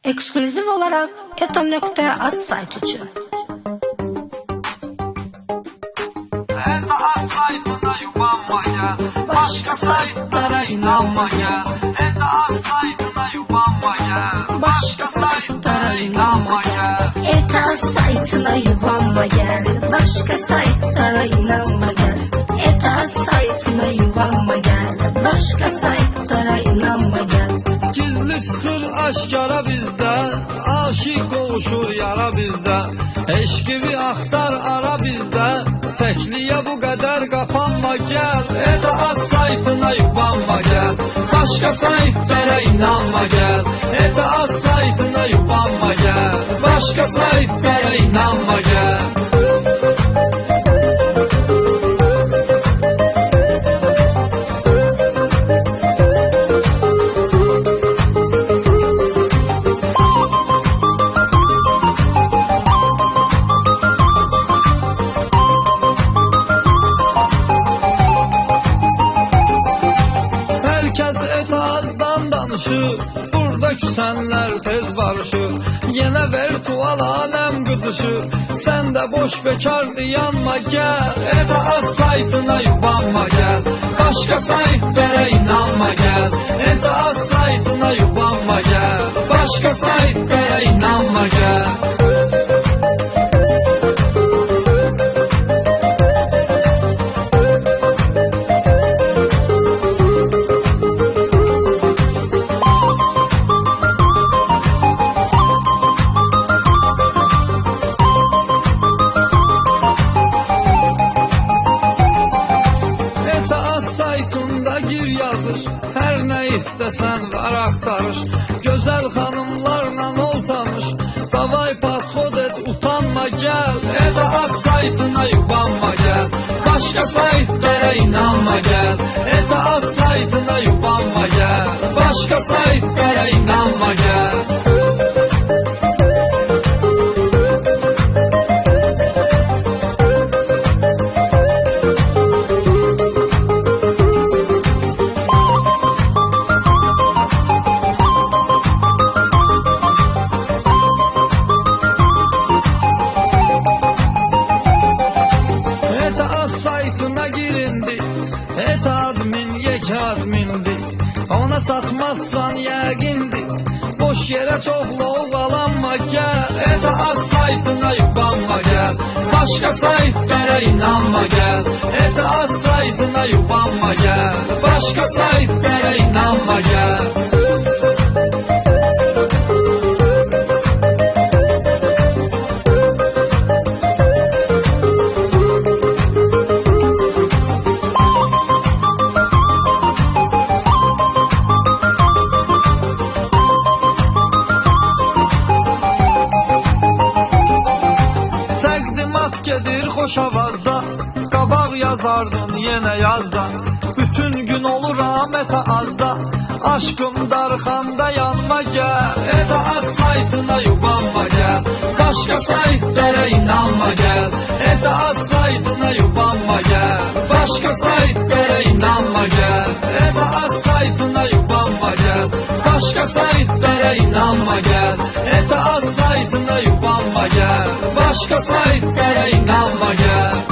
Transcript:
Eksklüziv olarak etom.az sayt için. ETA saytına yubanma gel, başka saytlara inanma gel. ETA saytına yubanma gel, başka saytlara inanma gel. ETA saytına yuvanma gel, başka saytlara inanma gel. ETA saytına yuvanma gel, başka saytlara inanma gel. Gizli çıxır aşkara bizdə, aşiq qovuşur yara bizdə. Eşqivi axtar ara bizdə, təkliyə bu qədər qapanma gəl. ETA saytına yubanma gəl, başqa saytlara inanma gəl. ETA saytına yubanma gəl, başqa saytlara inanma gəl. Herkes ETA'dan danışır, burada küsenler tez barışır. Yine virtual alem kızışır, sen de boş bekar dayanma gel. ETA saytına yubanma gel, başka saytlara inanma gel. ETA saytına yubanma gel, başka saytlara inanma gel. Saytında gir yazır, her ne istesen var aktarış. Güzel hanımlarla ol tanış, davay patrol et utanma gel. ETA saytına yubanma gel, başka saytlara inanma gel. ETA saytına yubanma gel, başka saytlara inanma gel. Saytına girindi, ETA admin yek admindi. Ona çatmazsan yəqindi, boş yere çok lovğalanma gel. ETA saytına yubanma gel, başka saytlara inanma gel. ETA saytına yubanma gel, başka saytlara inanma gel. Gedir xoş avazda, qabaq yazardın yenə yazda. Bütün gün oluram ETA azda, aşkım darxanda yanma gel. ETA saytına yubanma gel, başka saytlara inanma gel. ETA saytına yubanma gel, başka saytlara inanma gel. ETA saytına yubanma gel, başka saytlara inanma gel. ETA saytına yubanma gel, başka saytlara inanma gel.